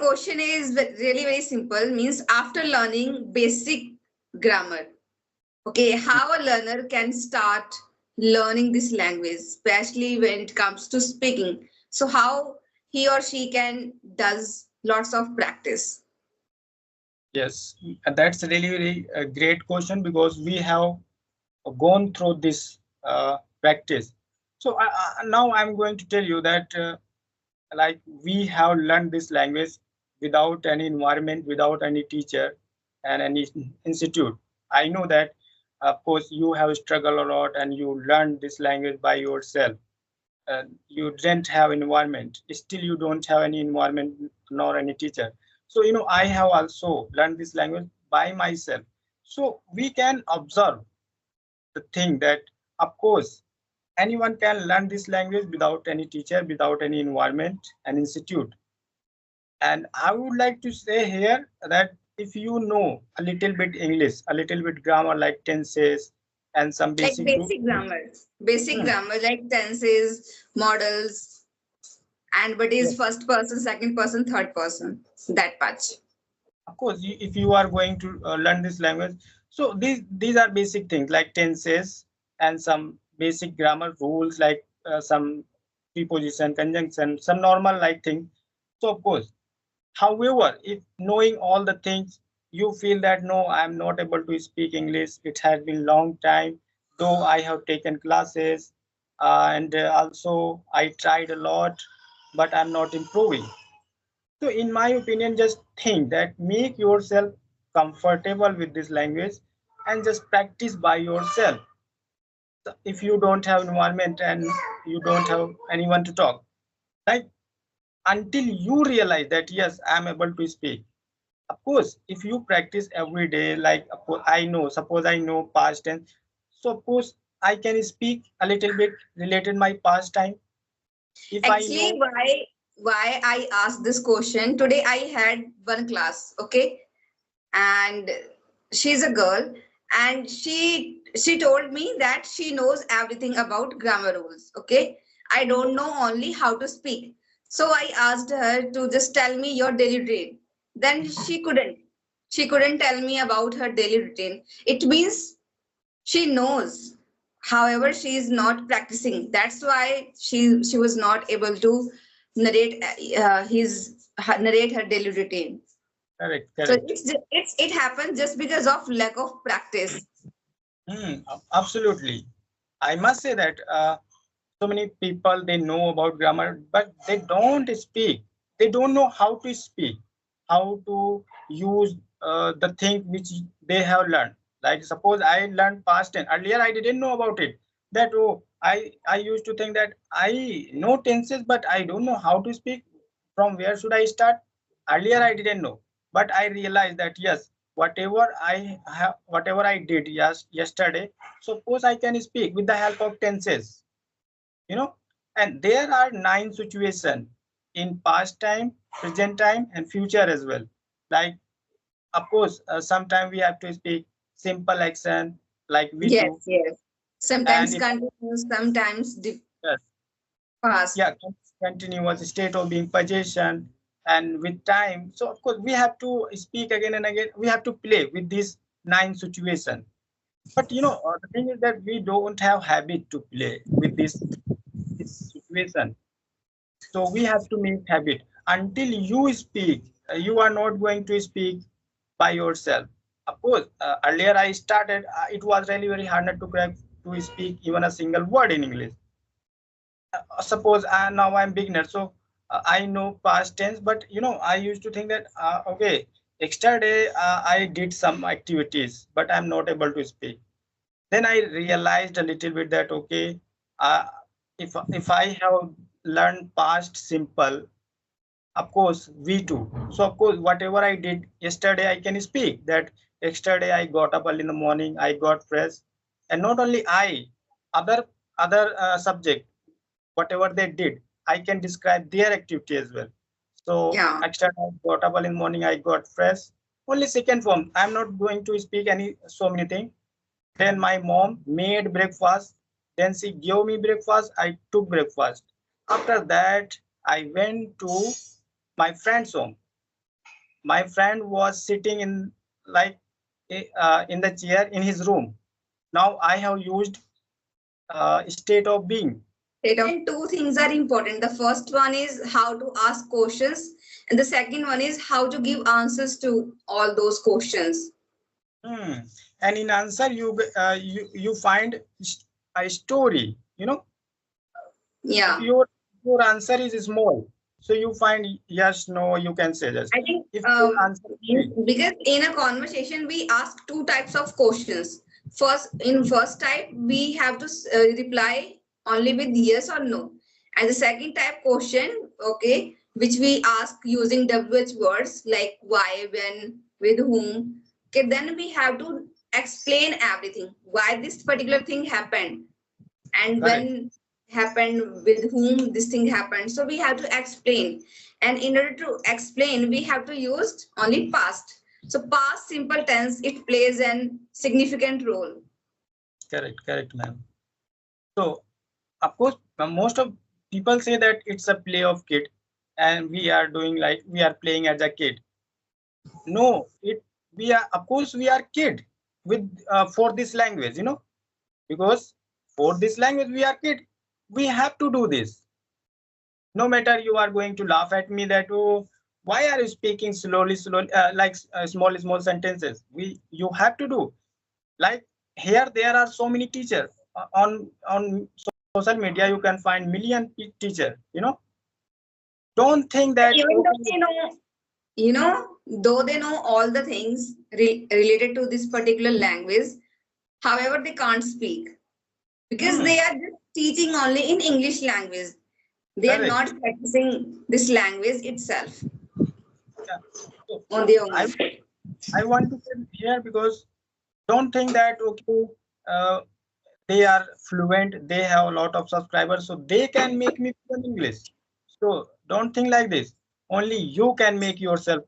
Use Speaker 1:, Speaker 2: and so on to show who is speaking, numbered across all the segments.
Speaker 1: question is really very simple. Means after learning basic grammar, okay, how a learner can start learning this language, especially when it comes to speaking. So how he or she can does lots of practice.
Speaker 2: Yes, that's really very great question because we have gone through this practice. So now I'm going to tell you that like we have learned this language without any environment, without any teacher and any institute. I know that of course you have struggled a lot and you learned this language by yourself. You didn't have environment, still you don't have any environment nor any teacher. So I have also learned this language by myself. So we can observe the thing that of course anyone can learn this language without any teacher, without any environment and institute. And I would like to say here that if you know a little bit English, a little bit grammar like tenses and some
Speaker 1: Like
Speaker 2: basic rule.
Speaker 1: basic
Speaker 2: Hmm,
Speaker 1: grammar like tenses, models, and what
Speaker 2: yes,
Speaker 1: is first person, second person, third person. That part.
Speaker 2: of course, if you are going to learn this language, so these are basic things like tenses and some basic grammar rules like some preposition, conjunction, some normal like things. So of course, however, if knowing all the things, you feel that no, I am not able to speak English. It has been long time, though I have taken classes, and also I tried a lot, but I'm not improving. So, in my opinion, just think that make yourself comfortable with this language and just practice by yourself. So if you don't have environment and you don't have anyone to talk, right? Until you realize that yes, I'm able to speak. Of course, if you practice every day, like I know, suppose I know past tense, so of course I can speak a little bit related my past time. If I
Speaker 1: Actually,
Speaker 2: know,
Speaker 1: why I asked this question today? I had one class, okay, and she's a girl, and she told me that she knows everything about grammar rules. Okay, I don't know only how to speak. So I asked her to just tell me your daily routine. Then she couldn't. She couldn't tell me about her daily routine. It means she knows, however she is not practicing. That's why she was not able to narrate narrate her daily routine.
Speaker 2: correct,
Speaker 1: So
Speaker 2: correct.
Speaker 1: it happens just because of lack of practice.
Speaker 2: Absolutely. I must say that so many people they know about grammar, but they don't speak. They don't know how to speak, how to use the thing which they have learned. Like suppose I learned past tense. Earlier I didn't know about it. That oh, I used to think that I know tenses, but I don't know how to speak. From where should I start? Earlier I didn't know, but I realized that yes, whatever I did yesterday, suppose I can speak with the help of tenses, you know. And there are 9 situations in past time, present time, and future as well. Like of course, sometimes we have to speak simple action like we
Speaker 1: Yes,
Speaker 2: do,
Speaker 1: yes. Sometimes
Speaker 2: and if
Speaker 1: continuous, sometimes
Speaker 2: yes,
Speaker 1: fast.
Speaker 2: yeah, continuous state of being possession and with time. So of course we have to speak again and again. We have to play with these 9 situations. But the thing is that we don't have habit to play with this situation. So we have to make habit. Until you speak, you are not going to speak by yourself. Of course, earlier I started, it was really very hard not to crack to speak even a single word in English. Suppose now I'm beginner, so I know past tense, but I used to think that okay, yesterday I did some activities, but I'm not able to speak. Then I realized a little bit that okay, uh, if I have learned past simple, of course we too. So of course whatever I did yesterday I can speak that yesterday I got up early in the morning, I got fresh, and not only I, other subject, whatever they did, I can describe their activity as well. So
Speaker 1: Yeah.
Speaker 2: extra I got up early in the morning, I got fresh. Only second form. I'm not going to speak any so many things. Then my mom made breakfast. Then she gave me breakfast. I took breakfast. After that, I went to my friend's home. my friend was sitting in like in the chair in his room. Now I have used state of being.
Speaker 1: Two things are important. The first one is how to ask questions, and the second one is how to give answers to all those questions.
Speaker 2: Hmm. And in answer, you find a story. You know, if
Speaker 1: Yeah,
Speaker 2: your answer is small, so you find yes, no. You can say this.
Speaker 1: I think
Speaker 2: If your answer is big,
Speaker 1: because in a conversation we ask two types of questions. First type we have to reply only with yes or no, and the second type question, okay, which we ask using WH words like why, when, with whom. Okay, then we have to explain everything why this particular thing happened and
Speaker 2: correct.
Speaker 1: when happened, with whom this thing happened. So we have to explain, and in order to explain we have to use only past. So past simple tense, it plays an significant role.
Speaker 2: Correct, ma'am. So, of course, most of people say that it's a play of kid, and we are doing like we are playing as a kid. No, it we are of course we are kid with for this language, you know, because for this language we are kid. We have to do this. No matter you are going to laugh at me that oh why are you speaking slowly like small sentences. We you have to do like here there are so many teachers on social media you can find million teacher, you know, don't think that
Speaker 1: Even though
Speaker 2: okay,
Speaker 1: they know, though they know all the things related to this particular language, however they can't speak because
Speaker 2: hmm,
Speaker 1: they are just teaching only in English language. They are not
Speaker 2: correct.
Speaker 1: practicing this language itself
Speaker 2: Yeah. So
Speaker 1: on their
Speaker 2: I
Speaker 1: own.
Speaker 2: I want to say here because don't think that okay uh, they are fluent, they have a lot of subscribers, so they can make me fluent English. So don't think like this. Only you can make yourself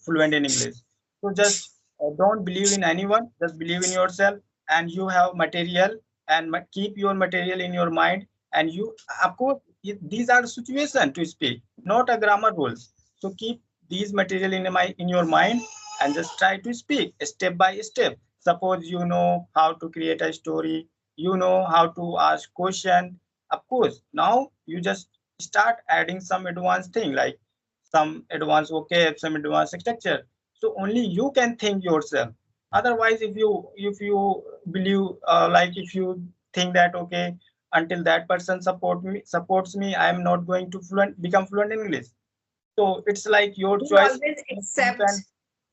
Speaker 2: fluent in English. So just don't believe in anyone. Just believe in yourself, and you have material, and keep your material in your mind. And you, of course, these are situation to speak, not a grammar rules. So keep these material in your mind, and just try to speak step by step. Suppose you know how to create a story, you know how to ask question. Of course, now you just start adding some advanced thing like some advanced vocab, some advanced structure. So only you can think yourself. Otherwise, if you believe like if you think that okay until that person supports me, I am not going to become fluent in English. So it's like your
Speaker 1: We
Speaker 2: choice.
Speaker 1: always
Speaker 2: You
Speaker 1: accept
Speaker 2: can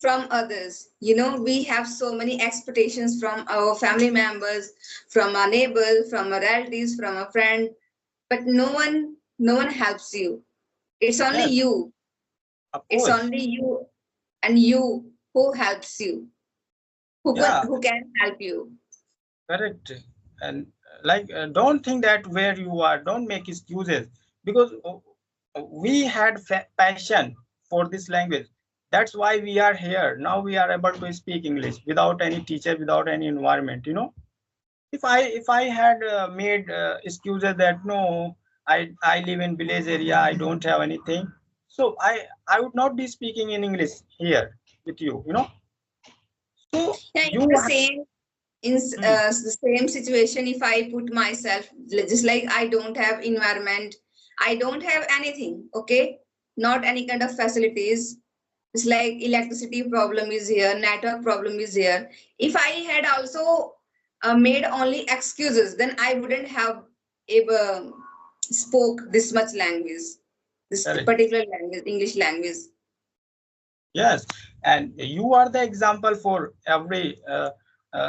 Speaker 1: from others. We have so many expectations from our family members, from our neighbors, from our relatives, from a friend, but no one helps you. It's only
Speaker 2: yes,
Speaker 1: you.
Speaker 2: of
Speaker 1: It's
Speaker 2: course,
Speaker 1: only you and you who helps you, who can
Speaker 2: yeah.
Speaker 1: who can help you.
Speaker 2: Correct. And like, don't think that where you are, don't make excuses because we had passion for this language. That's why we are here. Now we are able to speak English without any teacher, without any environment. You know, if I had made excuses that no, I live in village area, I don't have anything, so I would not be speaking in English here with you. You know, so
Speaker 1: Yeah,
Speaker 2: you
Speaker 1: in the
Speaker 2: have.
Speaker 1: same in
Speaker 2: Hmm,
Speaker 1: the same situation, if I put myself, just like I don't have environment, I don't have anything, okay, not any kind of facilities. It's like electricity problem is here, network problem is here. If I had also made only excuses, then I wouldn't have ever spoke this much language, this
Speaker 2: correct.
Speaker 1: particular language, English language.
Speaker 2: Yes, and you are the example for every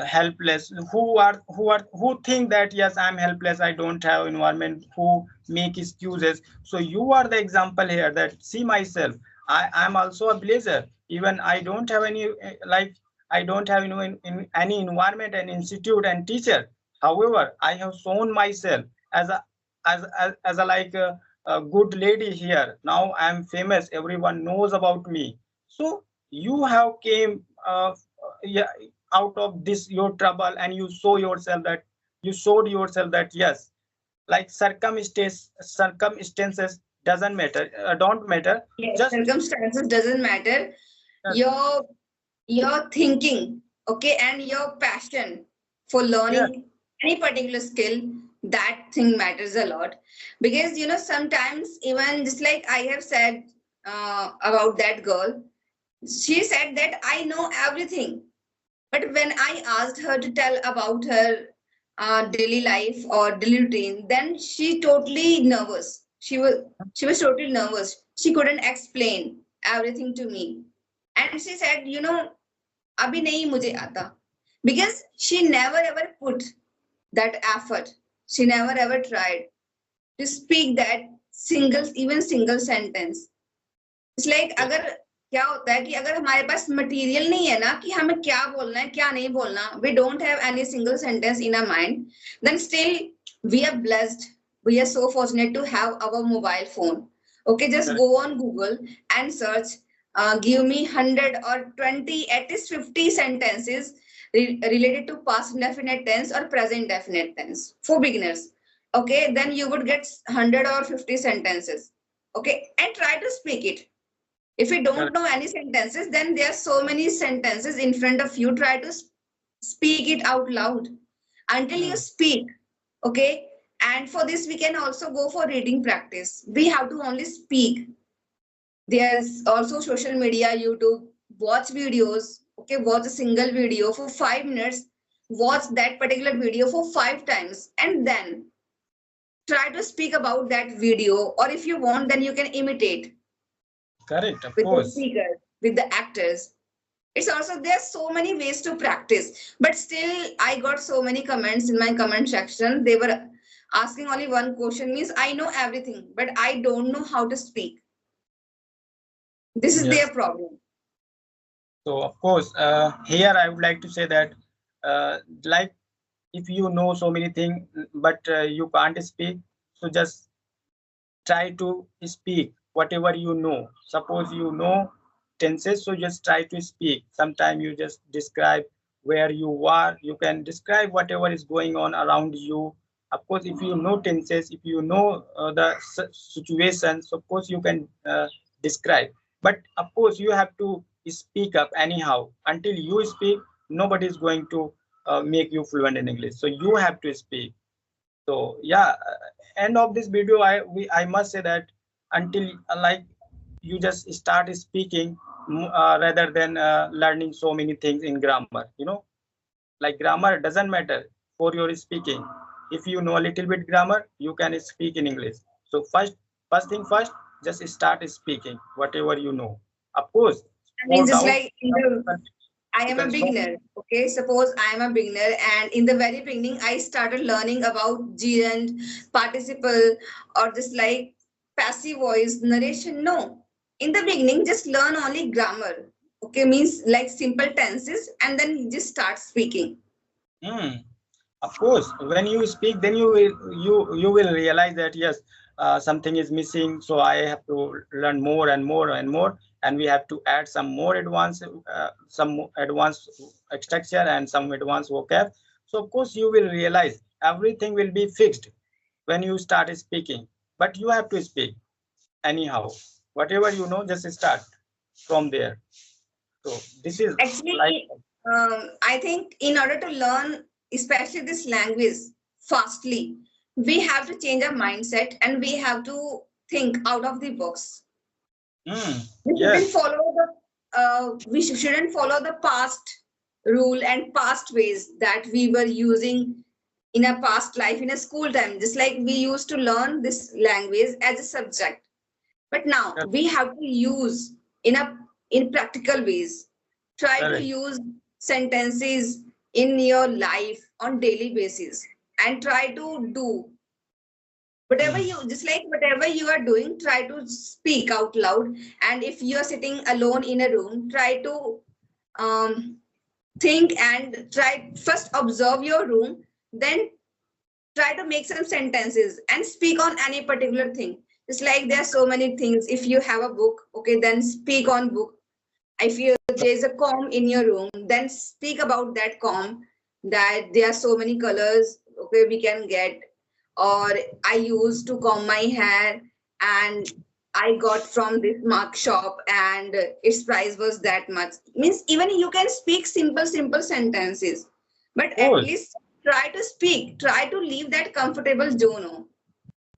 Speaker 2: helpless who think that yes, I'm helpless, I don't have environment, who make excuses. So you are the example here that see myself. I'm also a blazer. Even I don't have any like I don't have in any environment and institute and teacher. However, I have shown myself as a as a like a good lady here. Now I'm famous. Everyone knows about me, so you have came yeah, out of this your trouble, and you show yourself that you showed yourself that yes, like circumstances doesn't matter, don't matter.
Speaker 1: Yes,
Speaker 2: Just
Speaker 1: circumstances doesn't matter. your your thinking, okay, and your passion for
Speaker 2: Yeah.
Speaker 1: learning any particular skill, that thing matters a lot. Because sometimes, even just like I have said about that girl, she said that I know everything. But when I asked her to tell about her daily life or daily routine, then she totally nervous. She was totally nervous. She couldn't explain everything to me. And she said, abhi nahi mujhe aata. Because she never ever put that effort. She never ever tried to speak that even single sentence. It's like, अगर क्या होता है कि अगर हमारे पास material नहीं है ना कि हमें क्या बोलना है क्या नहीं बोलना, we don't have any single sentence in our mind, then still we are blessed, we are so fortunate to have our mobile phone. Okay, just
Speaker 2: Correct.
Speaker 1: go on Google and search, give me 100 or 20, at least 50 sentences related to past indefinite tense or present indefinite tense for beginners. Okay, then you would get 100 or 50 sentences. Okay, and try to speak it. If you don't
Speaker 2: Correct.
Speaker 1: know any sentences, then there are so many sentences in front of you. Try to speak it out loud until you
Speaker 2: Mm.
Speaker 1: speak. Okay. And for this, we can also go for reading practice. We have to only speak. There's also social media, YouTube, watch videos. Okay. Watch a single video for 5 minutes. Watch that particular video for 5 times. And then try to speak about that video. Or if you want, then you can imitate
Speaker 2: Correct. Of
Speaker 1: with the
Speaker 2: course.
Speaker 1: speakers, with the actors. It's also, there's so many ways to practice, but still I got so many comments in my comment section. They were asking only one question, means I know everything but I don't know how to speak. This is their
Speaker 2: Yes.
Speaker 1: problem.
Speaker 2: So of course, here I would like to say that, like, if you know so many things, but you can't speak, so just try to speak whatever you know. Suppose you know tenses, so just try to speak. Sometimes you just describe where you are. You can describe whatever is going on around you. Of course, if you know tenses, if you know the situations, of course you can describe. But of course, you have to speak up anyhow. Until you speak, nobody is going to make you fluent in English. So you have to speak. So yeah, end of this video, I must say that until like you just start speaking, rather than learning so many things in grammar. Like grammar doesn't matter for your speaking. If you know a little bit grammar, you can speak in English. So first thing first, just start speaking whatever you know. Of course,
Speaker 1: I mean,
Speaker 2: for
Speaker 1: just
Speaker 2: doubt,
Speaker 1: like I
Speaker 2: you
Speaker 1: am
Speaker 2: can
Speaker 1: a
Speaker 2: stop.
Speaker 1: beginner. Okay, suppose I am a beginner, and in the very beginning, I started learning about gerund, participle, or just like passive voice, narration. No, in the beginning, just learn only grammar. Okay, means like simple tenses, and then you just start speaking.
Speaker 2: Hmm. Of course, when you speak, then you will realize that yes, something is missing. So I have to learn more and more and more, and we have to add some more advanced structure and some advanced vocab. So of course, you will realize everything will be fixed when you start speaking. But you have to speak anyhow. Whatever you know, just start from there. So this is like.
Speaker 1: Actually, I think in order to learn, especially this language fastly, we have to change our mindset and we have to think out of the box. We shouldn't
Speaker 2: Yes,
Speaker 1: follow shouldn't follow the past rule and past ways that we were using in a past life in a school time. Just like we used to learn this language as a subject, but now
Speaker 2: correct,
Speaker 1: we have to use in practical ways. Try to
Speaker 2: correct.
Speaker 1: use sentences in your life on daily basis and try to do whatever
Speaker 2: Hmm.
Speaker 1: you, just like whatever you are doing, try to speak out loud. And if you are sitting alone in a room, try to um, think and try first observe your room, then try to make some sentences and speak on any particular thing. It's like there are so many things. If you have a book, okay, then speak on book. If you, there's a comb in your room, then speak about that comb, that there are so many colors, okay, we can get. Or I used to comb my hair and I got from this mark shop and its price was that much. Means even you can speak simple sentences, but at
Speaker 2: course.
Speaker 1: least try to speak, try to leave that comfortable zone. Oh.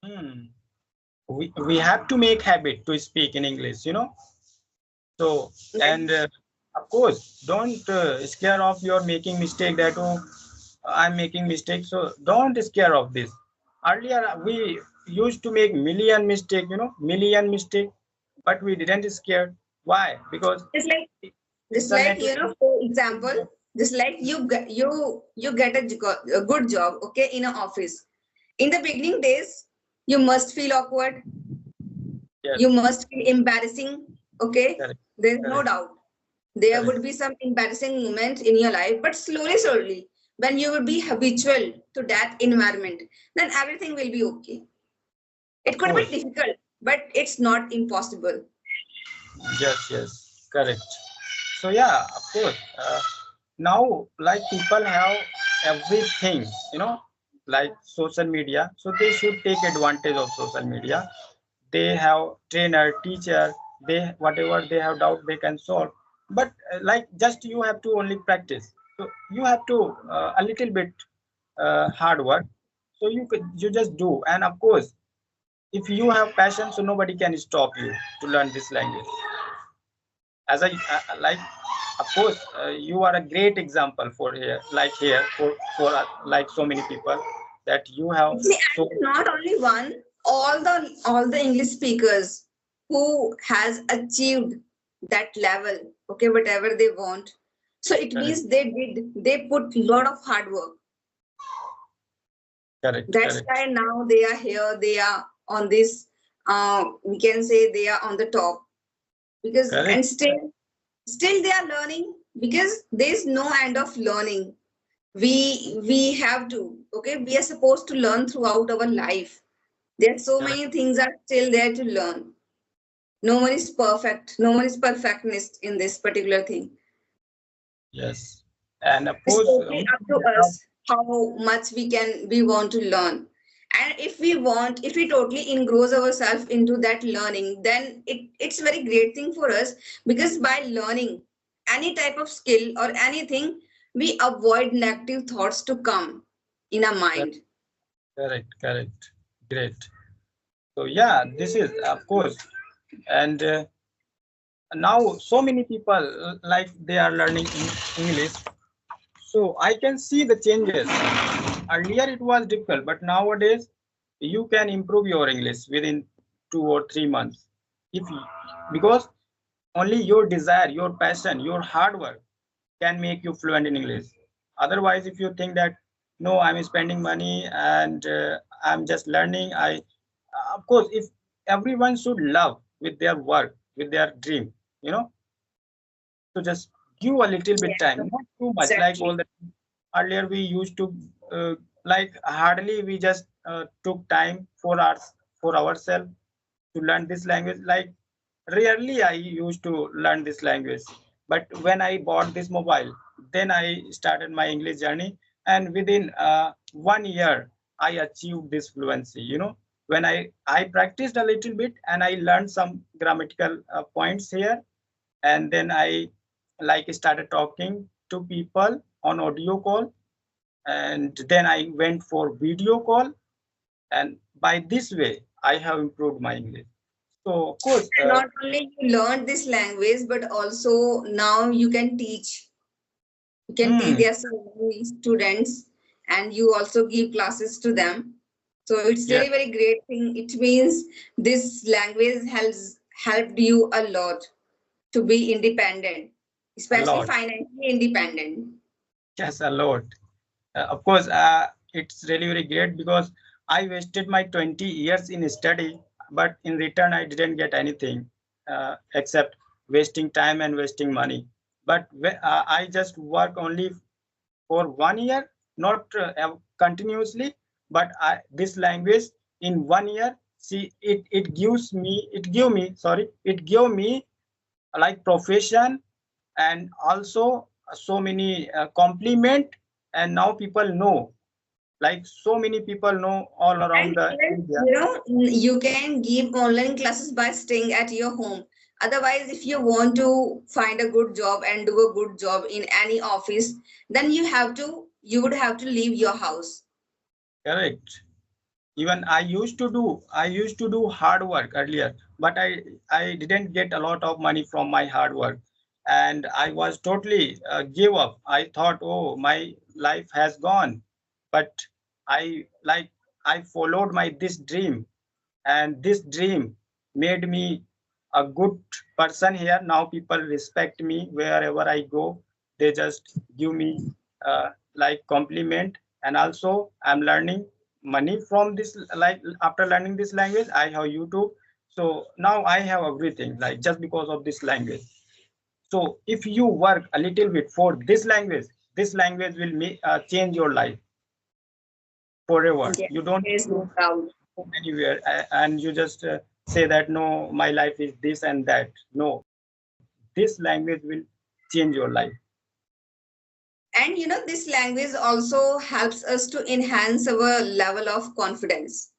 Speaker 2: Hmm. We have to make habit to speak in English, you know. So, and of course, don't scare of your making mistake that, oh, I'm making mistakes. So don't scare of this. Earlier we used to make million mistake, you know, million mistake, but we didn't scare. Why? Because
Speaker 1: Just like
Speaker 2: it's
Speaker 1: just
Speaker 2: a
Speaker 1: like
Speaker 2: natural.
Speaker 1: for example, just like you get a good job, okay, in an office. In the beginning days, you must feel awkward,
Speaker 2: Yes,
Speaker 1: you must feel embarrassing, okay.
Speaker 2: correct,
Speaker 1: There's no
Speaker 2: correct,
Speaker 1: doubt there
Speaker 2: correct.
Speaker 1: would be some embarrassing moments in your life, but slowly, when you will be habitual to that environment, then everything will be okay. It
Speaker 2: Of
Speaker 1: could be
Speaker 2: course.
Speaker 1: difficult, but it's not impossible.
Speaker 2: Yes, yes, correct. So yeah, of course. Now, like people have everything, you know, like social media. So they should take advantage of social media. They have trainer, teacher. They whatever they have doubt they can solve. But like just you have to only practice. So you have to a little bit hard work. So you just do. And of course, if you have passion, so nobody can stop you to learn this language. As I like, of course, you are a great example for here, like here for like so many people that you have
Speaker 1: Actually,
Speaker 2: so.
Speaker 1: and not only one, all the English speakers who has achieved that level, okay, whatever they want. So it
Speaker 2: Correct,
Speaker 1: means they put lot of hard work.
Speaker 2: correct,
Speaker 1: That's
Speaker 2: correct,
Speaker 1: why now they are here, they are on this, we can say they are on the top, because
Speaker 2: correct,
Speaker 1: and still they are learning, because there is no end of learning. We have to, okay, we are supposed to learn throughout our life. There are so
Speaker 2: correct.
Speaker 1: many things are still there to learn. No one is perfect, no one is perfectionist in this particular thing.
Speaker 2: Yes, and of
Speaker 1: It's
Speaker 2: course
Speaker 1: totally up to
Speaker 2: have,
Speaker 1: us how much we want to learn. And if we totally engross ourselves into that learning, then it's a very great thing for us, because by learning any type of skill or anything, we avoid negative thoughts to come in our mind.
Speaker 2: correct, correct, great. So yeah, this is of course, and now so many people like they are learning English. So I can see the changes. Earlier it was difficult, but nowadays you can improve your English within 2 or 3 months. If you, because only your desire, your passion, your hard work can make you fluent in English. Otherwise, if you think that no, I'm spending money and I'm just learning, I of course if everyone should love with their work, with their dream, you know, so just give a little bit time,
Speaker 1: Yeah,
Speaker 2: not too much. Like all
Speaker 1: exactly.
Speaker 2: the earlier we used to like hardly we just took time for ourselves to learn this language. Like rarely I used to learn this language, but when I bought this mobile, then I started my English journey, and within 1 year I achieved this fluency, you know, when I practiced a little bit and I learned some grammatical points here, and then I like started talking to people on audio call, and then I went for video call, and by this way I have improved my English. So of course,
Speaker 1: And not only you learned this language, but also now you can teach. You can teach
Speaker 2: hmm,
Speaker 1: their so many students, and you also give classes to them. So it's
Speaker 2: yes,
Speaker 1: really very great thing. It means this language has helped you a lot to be independent,
Speaker 2: a
Speaker 1: especially
Speaker 2: lot,
Speaker 1: financially independent.
Speaker 2: yes, a lot. Of course, it's really very great because I wasted my 20 years in study, but in return I didn't get anything except wasting time and wasting money. But I just work only for 1 year, not continuously, but this language in 1 year, see, it give me like profession, and also so many compliment, and now people know like so many people know all around
Speaker 1: And
Speaker 2: the
Speaker 1: even,
Speaker 2: India.
Speaker 1: you can give online classes by staying at your home. Otherwise, if you want to find a good job and do a good job in any office, then you would have to leave your house.
Speaker 2: Correct. Even I used to do hard work earlier, but I didn't get a lot of money from my hard work, and I was totally give up. I thought, oh, my life has gone, but I followed my this dream, and this dream made me a good person here. Now people respect me wherever I go. They just give me like compliment, and also I'm learning money from this. Like after learning this language, I have YouTube, so now I have everything, like just because of this language. So if you work a little bit for this language will change your life forever.
Speaker 1: Yes,
Speaker 2: You don't
Speaker 1: there is no doubt.
Speaker 2: go anywhere and you just say that no, my life is this and that. No, this language will change your life.
Speaker 1: And this language also helps us to enhance our level of confidence.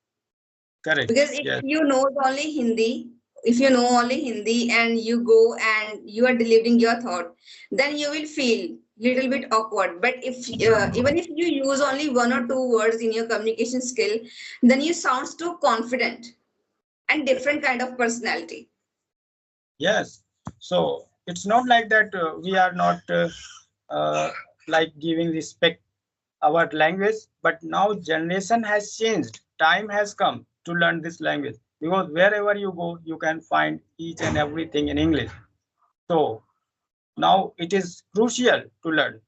Speaker 2: Correct.
Speaker 1: Because if
Speaker 2: Yes.
Speaker 1: you know only Hindi, if you know only Hindi and you go and you are delivering your thought, then you will feel little bit awkward. But if even if you use only one or two words in your communication skill, then you sounds too confident and different kind of personality.
Speaker 2: Yes. So it's not like that we are not uh, like giving respect our language, but now generation has changed. Time has come to learn this language, because wherever you go, you can find each and everything in English. So now it is crucial to learn,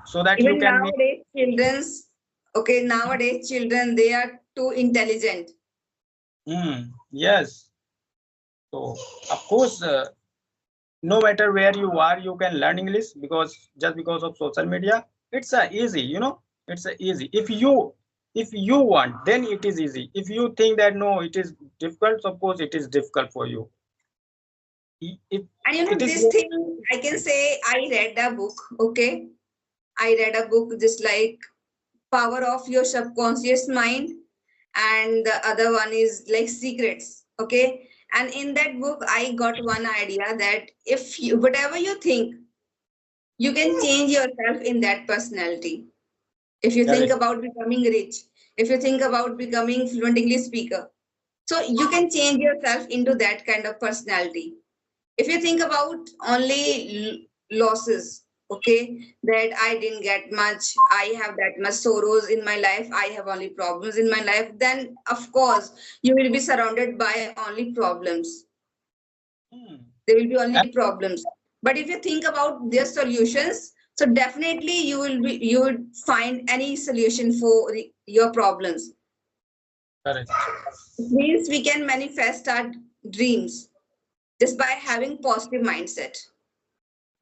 Speaker 2: so that you
Speaker 1: Even
Speaker 2: can make.
Speaker 1: nowadays children, they are too intelligent.
Speaker 2: Yes. So of course, no matter where you are, you can learn English, because just because of social media, it's easy. It's easy. If you want, then it is easy. If you think that no, it is difficult, of course it is difficult for you. It
Speaker 1: And
Speaker 2: it is
Speaker 1: this thing,
Speaker 2: very
Speaker 1: I can
Speaker 2: different.
Speaker 1: say I read a book, okay? I read a book just like Power of Your Subconscious Mind, and the other one is like Secrets, okay? And in that book, I got one idea that if you, whatever you think, you can change yourself in that personality. If you think
Speaker 2: Correct.
Speaker 1: about becoming rich, if you think about becoming fluent English speaker, so you can change yourself into that kind of personality. If you think about only losses, okay, that I didn't get much, I have that much sorrows in my life, I have only problems in my life, then of course you will be surrounded by only problems.
Speaker 2: Hmm.
Speaker 1: There will be only
Speaker 2: And
Speaker 1: problems. But if you think about their solutions, so definitely you will find any solution for your problems.
Speaker 2: correct.
Speaker 1: It means we can manifest our dreams just by having positive mindset.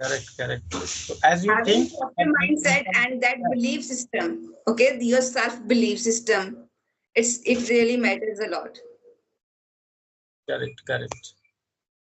Speaker 2: Correct. Correct. So as you
Speaker 1: Having
Speaker 2: think,
Speaker 1: positive
Speaker 2: you
Speaker 1: mindset
Speaker 2: can.
Speaker 1: and that belief system, okay, your self belief system, it really matters a lot.
Speaker 2: Correct. Correct.